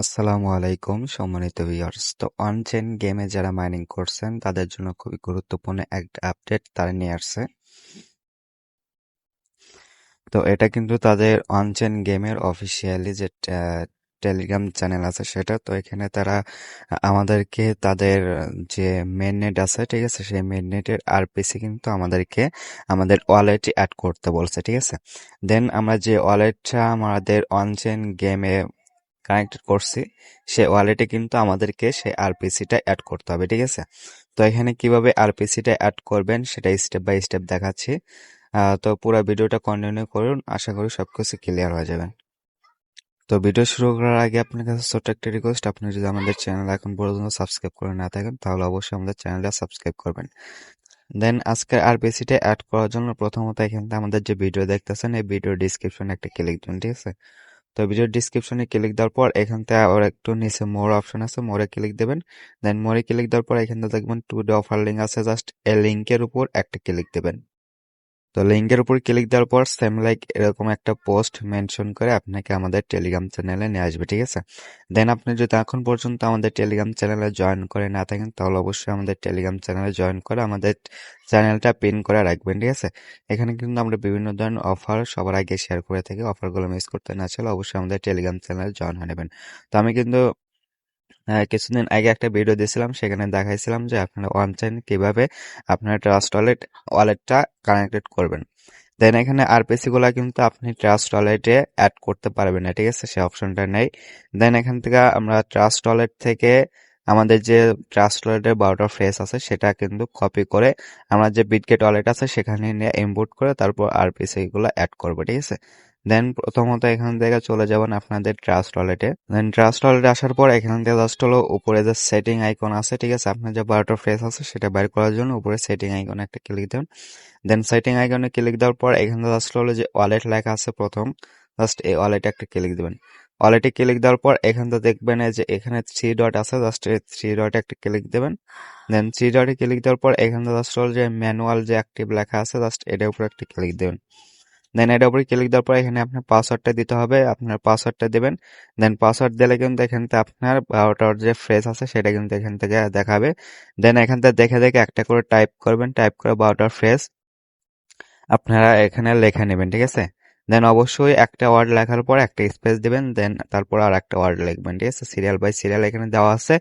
আসসালামু আলাইকুম সম্মানিত ভিউয়ার্স। তো অনচেন গেমে যারা মাইনিং করছেন তাদের জন্য খুবই গুরুত্বপূর্ণ একটা আপডেট তারা নিয়ে আসছে। তো এটা কিন্তু তাদের অনচেন গেমের অফিসিয়ালি যে টেলিগ্রাম চ্যানেল আছে সেটা। তো এখানে তারা আমাদেরকে তাদের যে মেন নেট আছে, ঠিক আছে, সেই মেন নেটের আরপিসি কিন্তু আমাদেরকে আমাদের ওয়ালেটে অ্যাড করতে বলছে, ঠিক আছে। দেন আমরা যে ওয়ালেটটা আমাদের অনচেন গেমে কানেক্টেড করছি সে ওয়ালেটে কিন্তু আমাদেরকে সেই আরপিসিটা অ্যাড করতে হবে, ঠিক আছে। তো এখানে কিভাবে আরপিসিটা অ্যাড করবেন সেটা স্টেপ বাই স্টেপ দেখাচ্ছি। তো পুরো ভিডিওটা কন্টিনিউ করুন, আশা করি সবকিছু ক্লিয়ার হয়ে যাবেন। তো ভিডিও শুরু করার আগে আপনার কাছে ছোট্ট একটা রিকোয়েস্ট, আপনি যদি আমাদের চ্যানেল এখন পর্যন্ত সাবস্ক্রাইব করে না থাকেন তাহলে অবশ্যই আমাদের চ্যানেলটা সাবস্ক্রাইব করবেন। দেন আজকের আরপিসিটা অ্যাড করার জন্য প্রথমত এখান থেকে আমাদের যে ভিডিও দেখতেছেন এই ভিডিও ডিসক্রিপশনে একটা ক্লিক দিন, ঠিক আছে। তো ভিডিও ডিসক্রিপশনে ক্লিক দেওয়ার পর এখান থেকে আবার একটু নিচে মোর অপশন আছে, মোরে ক্লিক দেবেন। দেন মোরে ক্লিক দেওয়ার পর এখান থেকে দেখবেন টু ডে অফার লিঙ্ক আছে, জাস্ট এই লিঙ্কের উপর একটা ক্লিক দেবেন। তো লিঙ্কের উপর ক্লিক দেওয়ার পর সেম লাইক এরকম একটা পোস্ট মেনশন করে আপনাকে আমাদের টেলিগ্রাম চ্যানেলে নিয়ে আসবে, ঠিক আছে। দেন আপনি যদি এখন পর্যন্ত আমাদের টেলিগ্রাম চ্যানেলে জয়েন করে না থাকেন তাহলে অবশ্যই আমাদের টেলিগ্রাম চ্যানেলে জয়েন করে আমাদের চ্যানেলটা পিন করে রাখবেন, ঠিক আছে। এখানে কিন্তু আমরা বিভিন্ন ধরনের অফার সবার আগে শেয়ার করে থাকি, অফারগুলো মিস করতে না চাইলে অবশ্যই আমাদের টেলিগ্রাম চ্যানেলে জয়েন হয়ে নেবেন। তো আমি কিন্তু কিছুদিন আগে একটা ভিডিও দিয়েছিলাম, সেখানে দেখাইছিলাম যে আপনারা অনলাইন কিভাবে আপনার ট্রাস্ট ওয়ালেটটা কানেক্টেড করবেন। দেন এখানে আরপিসি গুলা কিন্তু আপনি ট্রাস্ট ওয়ালেটে অ্যাড করতে পারবেন না, ঠিক আছে, সে অপশনটা নেই। দেন এখান থেকে আমরা ট্রাস্ট ওয়ালেট থেকে আমাদের যে ট্রাস্ট ওয়ালেটের 12টা ফ্রেজ আছে সেটা কিন্তু কপি করে আমরা যে বিটগেট ওয়ালেট আছে সেখানে নিয়ে ইম্পোর্ট করে তারপর আরপিসি গুলো অ্যাড করবো, ঠিক আছে। দেন প্রথমত এখান থেকে চলে যাবেন আপনাদের ট্রাস্ট ওয়ালেটে। দেন ট্রাস্ট ওয়ালেটে আসার পর এখান থেকে জাস্ট হলো উপরে যে সেটিং আইকন আছে, ঠিক আছে, আপনার যে 12টা ফ্রেজ আছে সেটা বের করার জন্য উপরে সেটিং আইকনে একটা ক্লিক দেবেন। দেন সেটিং আইকনে ক্লিক দেওয়ার পর এখানে জাস্ট হলো যে ওয়ালেট লেখা আছে প্রথম, জাস্ট এই ওয়ালেটে একটা ক্লিক দিবেন। ওয়ালেটে ক্লিক দেওয়ার পর এখান থেকে দেখবেন যে এখানে থ্রি ডট আছে, জাস্ট এই থ্রি ডটে একটা ক্লিক দেবেন। দেন থ্রি ডটে ক্লিক দেওয়ার পর এখানে জাস্ট হলো যে ম্যানুয়াল যে অ্যাক্টিভ লেখা আছে, জাস্ট এটার উপর একটা ক্লিক দেবেন। দেন এটার উপরে ক্লিক দেওয়ার পর এখানে আপনার পাসওয়ার্ডটা দিতে হবে, আপনার পাসওয়ার্ডটা দেবেন। দেন পাসওয়ার্ড দিলে কিন্তু এখান থেকে আপনার 12টার যে ফ্রেজ আছে সেটা কিন্তু এখান থেকে দেখাবে। দেন এখান থেকে দেখে দেখে একটা করে টাইপ করবেন, টাইপ করে 12টার ফ্রেজ আপনারা এখানে লেখা নেবেন, ঠিক আছে। দেন অবশ্যই একটা ওয়ার্ড লেখার পর একটা স্পেস দিবেন, দেন তারপর আর একটা ওয়ার্ড লিখবেন, ঠিক আছে। সিরিয়াল বাই সিরিয়াল এখানে দেওয়া আছে,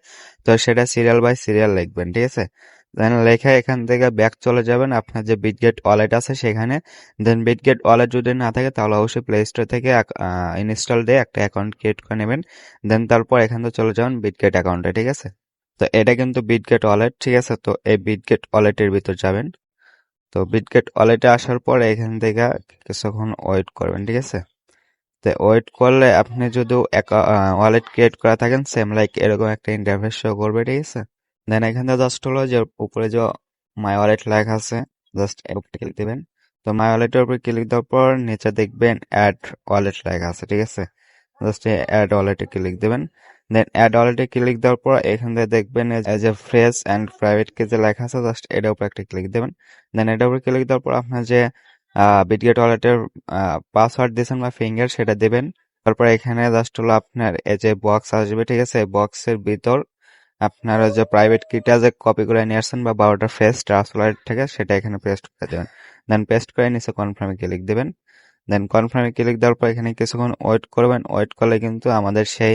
তো সেটা সিরিয়াল বাই সিরিয়াল লিখবেন, ঠিক আছে। দেন লেখা এখান থেকে ব্যাক চলে যাবেন আপনার যে বিটগেট ওয়ালেট আছে সেখানে। দেন বিটগেট ওয়ালেট যদি না থাকে তাহলে অবশ্যই প্লে স্টোর থেকে ইনস্টল দিয়ে একটা অ্যাকাউন্ট ক্রিয়েট করে নেবেন। দেন তারপর এখান থেকে চলে যাবেন বিটগেট অ্যাকাউন্টে, ঠিক আছে। তো এটা কিন্তু বিটগেট ওয়ালেট, ঠিক আছে। তো এই বিটগেট ওয়ালেটের ভিতর যাবেন। তো বিটগেট ওয়ালেটে আসার পরে এখান থেকে কিছুক্ষণ ওয়েট করবেন, ঠিক আছে। তো ওয়েট করলে আপনি যদি ওয়ালেট ক্রিয়েট করা থাকেন সেম লাইক এরকম একটা ইন্টারফেস শো করবে, ঠিক আছে। দেন এখান থেকে জাস্ট হলো যে উপরে যে মাই ওয়ালেট লেখা আছে, জাস্ট ক্লিক দিবেন। তো মাই ওয়ালেটের উপরে ক্লিক দেওয়ার পর নিচে দেখবেন অ্যাড ওয়ালেট লেখা আছে, ঠিক আছে। জাস্ট অ্যাড ওয়ালেটে ক্লিক দিবেন। দেন অ্যাড ওয়ালেটে ক্লিক দেওয়ার পর এখান থেকে দেখবেন as a fresh and private কে যে লেখা আছে, জাস্ট এটার উপর একটা ক্লিক দেবেন। দেন এটার উপরে ক্লিক দেওয়ার পর আপনার যে বিটগেট ওয়ালেটের পাসওয়ার্ড দিয়েছেন বা ফিঙ্গার সেটা দেবেন। তারপর এখানে জাস্ট হলো আপনার এই যে বক্স আসবে, ঠিক আছে, বক্সের ভিতর আপনারা যে প্রাইভেট কিটা যে কপি করে নিয়ে আসছেন বা 12টা ফেস ট্রান্সফার থেকে সেটা এখানে পেস্ট করে দেবেন। দেন পেস্ট করে নিচে কনফার্মে ক্লিক দেবেন। দেন কনফার্মে ক্লিক দেওয়ার পর এখানে কিছুক্ষণ ওয়েট করবেন। ওয়েট করলে কিন্তু আমাদের সেই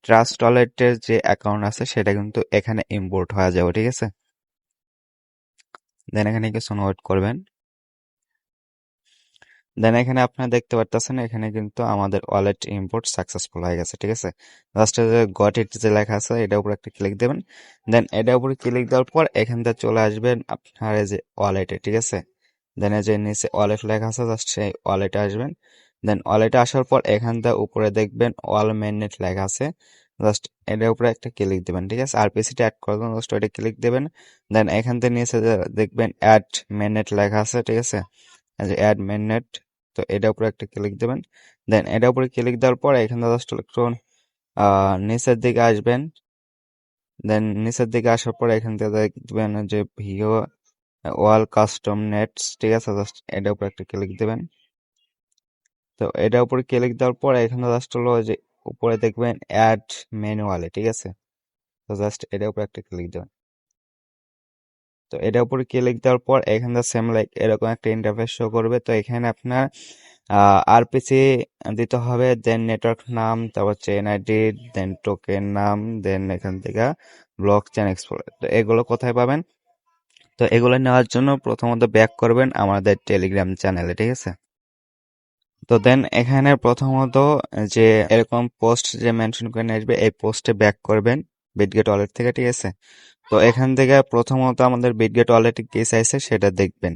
ট্রাস্ট ওয়ালেটের যে অ্যাকাউন্ট আছে সেটা কিন্তু এখানে ইম্পোর্ট হয়ে যাবে, ঠিক আছে। দেন এখানে কিছুক্ষণ ওয়েট করবেন। দেন এখানে আপনারা দেখতে পারতেছেন এখানে কিন্তু আমাদের ওয়ালেট ইম্পোর্ট সাকসেসফুল হয়ে গেছে, ঠিক আছে। লাস্টে যে গট ইট যে লেখা আছে এটার উপর একটা ক্লিক দেবেন। দেন এটার উপরে ক্লিক দেওয়ার পর এখান থেকে চলে আসবেন আপনার এই যে ওয়ালেটে, ঠিক আছে। দেন এই যে নিচে ওয়ালেট লেখা আছে, জাস্ট সেই ওয়ালেটে আসবেন। দেন ওয়ালেটে আসার পর এখান থেকে উপরে দেখবেন অল মেননেট লেখা আছে, জাস্ট এটার উপরে একটা ক্লিক দেবেন, ঠিক আছে। আরপিসিটা অ্যাড করে দেবেন, জাস্ট ওইটা ক্লিক দেবেন। দেন এখান থেকে নিচে দেখবেন অ্যাড মেননেট লেখা আছে, ঠিক আছে, এই যে অ্যাড মেননেট। তো এটা উপরে একটা ক্লিক দেবেন। দেন এটা উপরে ক্লিক দেওয়ার পর এখানে জাস্ট একটু নিচের দিকে আসবেন। দেন নিচের দিকে আসার পর এখান থেকে দেখবেন যে ভিও ওয়াল কাস্টম নেটস, ঠিক আছে, জাস্ট এটা উপরে একটা ক্লিক দেবেন। তো এটা উপরে ক্লিক দেওয়ার পর এখানে জাস্ট হলো যে উপরে দেখবেন অ্যাড ম্যানুয়ালি, ঠিক আছে? তো জাস্ট এটার উপর একটা ক্লিক দেবেন। তো এটার উপরে ক্লিক দেওয়ার পর এখানে সেম লাইক এরকম একটা ইন্টারফেস শো করবে। তো এখানে আপনার আরপিসি দিতে হবে, দেন নেটওয়ার্ক নাম, তারপর চেইন আইডি, দেন টোকেন নাম, দেন এখান থেকে ব্লক চেইন এক্সপ্লোরার। তো এগুলো কোথায় পাবেন? তো এগুলো নেওয়ার জন্য প্রথমত ব্যাক করবেন আমাদের টেলিগ্রাম চ্যানেলে, ঠিক আছে? তো দেন এখানে প্রথমত যে এরকম পোস্ট যে মেনশন করে নিয়ে আসবে, এই পোস্টে ব্যাক করবেন বিটগেট ওয়ালেট থেকে, ঠিক আছে? তো এখান থেকে প্রথমত আমাদের বিটগেট ওয়ালেটে কি চাইছে সেটা দেখবেন।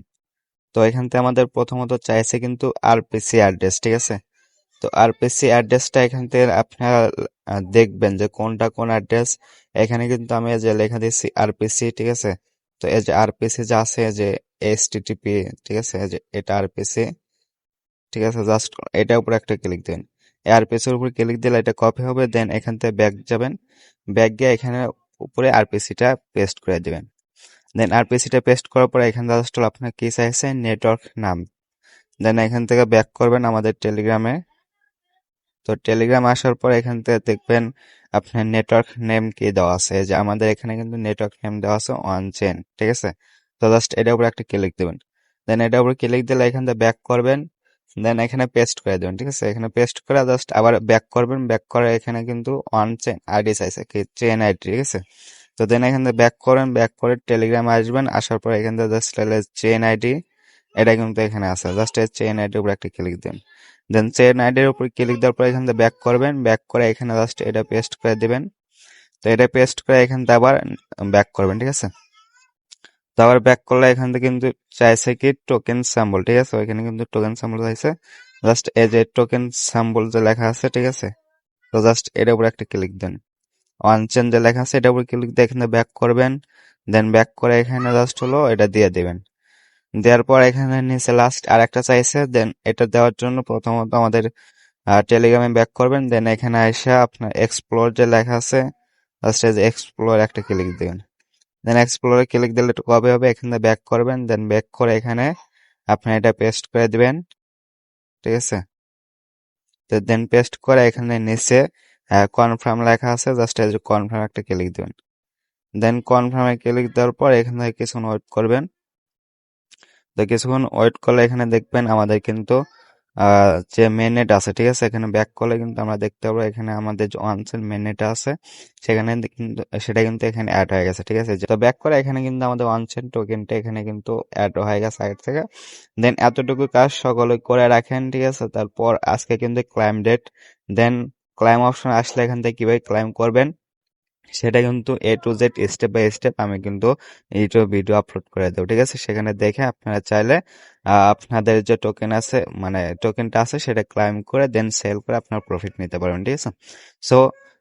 তো এখান থেকে আমাদের প্রথমত চাইছে কিন্তু আরপিসি অ্যাড্রেস, ঠিক আছে? তো আরপিসি অ্যাড্রেসটা এখান থেকে আপনারা দেখবেন যে কোনটা কোন অ্যাড্রেস। এখানে কিন্তু আমি যে লেখা দিয়েছি আরপিসি, ঠিক আছে? তো এই যে আরপিসি যা আছে যে এইচটিটিপি, ঠিক আছে, এই যে এটা আরপিসি, ঠিক আছে? জাস্ট এটার উপর একটা ক্লিক দিন। আরপিসির উপর ক্লিক দিলে এটা কপি হবে, দেন এখান থেকে ব্যাক যাবেন। ব্যাক গিয়ে এখানে উপরে আরপিসিটা পেস্ট করে দিবেন। দেন আরপিসিটা পেস্ট করার পরে এখানে জাস্ট আপনার কি চাইছে নেটওয়ার্ক নাম। দেন এখান থেকে ব্যাক করবেন আমাদের টেলিগ্রামে। তো টেলিগ্রাম আসার পর এখান থেকে দেখবেন আপনার নেটওয়ার্ক নেম কি দেওয়া আছে, যে আমাদের এখানে কিন্তু নেটওয়ার্ক নেম দেওয়া আছে ওয়ান চেন, ঠিক আছে? তো জাস্ট এটার উপর একটা ক্লিক দেবেন। দেন এটার উপর ক্লিক দিলে এখান থেকে ব্যাক করবেন, দেন এখানে পেস্ট করে দেবেন, ঠিক আছে? এখানে পেস্ট করে জাস্ট আবার ব্যাক করবেন। ব্যাক করে এখানে কিন্তু ওয়ান চেন আইডি চাইছে, কি চেন আইডি, ঠিক আছে? তো দেন এখান থেকে ব্যাক করেন, ব্যাক করে টেলিগ্রামে আসবেন। আসার পর এখান থেকে জাস্ট চেন আইডি, এটা কিন্তু এখানে আছে, জাস্ট এই চেন আইডির উপর একটা ক্লিক দেন। দেন চেন আইডির উপর ক্লিক দেওয়ার পর এখান থেকে ব্যাক করবেন, ব্যাক করে এখানে জাস্ট এটা পেস্ট করে দিবেন। তো এটা পেস্ট করে এখান থেকে আবার ব্যাক করবেন, ঠিক আছে? তো আবার ব্যাক করলে এখান থেকে কিন্তু চাইছে কি টোকেন স্যাম্বল, ঠিক আছে? ওইখানে কিন্তু টোকেন স্যাম্বল চাইছে, জাস্ট এই যে টোকেন স্যাম্বল যে লেখা আছে, ঠিক আছে? তো জাস্ট এটার উপর একটা ক্লিক দেন। অন চেন যে লেখা আছে এটার উপর ক্লিক দিয়ে এখানে ব্যাক করবেন। দেন ব্যাক করে এখানে জাস্ট হলো এটা দিয়ে দিবেন। দেওয়ার পর এখানে নিচে লাস্ট আর একটা চাইছে, দেন এটা দেওয়ার জন্য প্রথমত আমাদের টেলিগ্রামে ব্যাক করবেন। দেন এখানে এসে আপনার এক্সপ্লোর যে লেখা আছে, জাস্ট এই যে এক্সপ্লোর একটা ক্লিক দিবেন। দেন এক্সপ্লোরে ক্লিক দিলে একটু কবে হবে, এখানে ব্যাক করবেন। দেন ব্যাক করে এখানে আপনি এটা পেস্ট করে দিবেন, ঠিক আছে? তো দেন পেস্ট করে এখানে নিচে কনফার্ম লেখা আছে, জাস্ট এই যে কনফার্ম একটা ক্লিক দিবেন। দেন কনফার্মে ক্লিক দেওয়ার পর এখানে কিছুক্ষণ ওয়েট করবেন। তো কিছুক্ষণ ওয়েট করলে এখানে দেখবেন আমাদের কিন্তু যে মেননেট আছে, ঠিক আছে? এখানে ব্যাক করলে কিন্তু আমরা দেখতে পাবো এখানে আমাদের যে ওয়ানসের মেননেট আছে সেখানে কিন্তু সেটা কিন্তু এখানে অ্যাড হয়ে গেছে, ঠিক আছে? তো ব্যাক করে এখানে কিন্তু আমাদের ওয়ানসেন টোকেনটা এখানে কিন্তু অ্যাড হয়ে গেছে সাইড থেকে। দেন এতটুকু কাজ সকলে করে রাখেন, ঠিক আছে? তারপর আজকে কিন্তু claim date, then claim option আসলে এখান থেকে কিভাবে ক্লাইম করবেন সেটা কিন্তু A to Z step by step আমি কিন্তু ইউটিউব ভিডিও আপলোড করে দেবো, ঠিক আছে? সেখানে দেখে আপনারা চাইলে আপনাদের যে টোকেন আছে মানে টোকেনটা আছে সেটা ক্লাইম করে দেন সেল করে আপনার প্রফিট নিতে পারবেন, ঠিক আছে? সো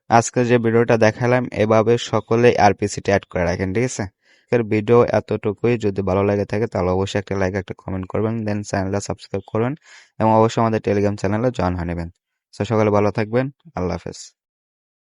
আজকে যে ভিডিওটা দেখালাম এভাবে সকলেই আরপিসিটা অ্যাড করে রাখেন, ঠিক আছে? আজকের ভিডিও এতটুকুই। যদি ভালো লাগে থাকে তাহলে অবশ্যই একটা লাইক একটা কমেন্ট করবেন, দেন চ্যানেলটা সাবস্ক্রাইব করবেন এবং অবশ্যই আমাদের টেলিগ্রাম চ্যানেলে জয়েন হয়ে নেবেন। সো সকালে ভালো থাকবেন। আল্লাহ হাফেজ।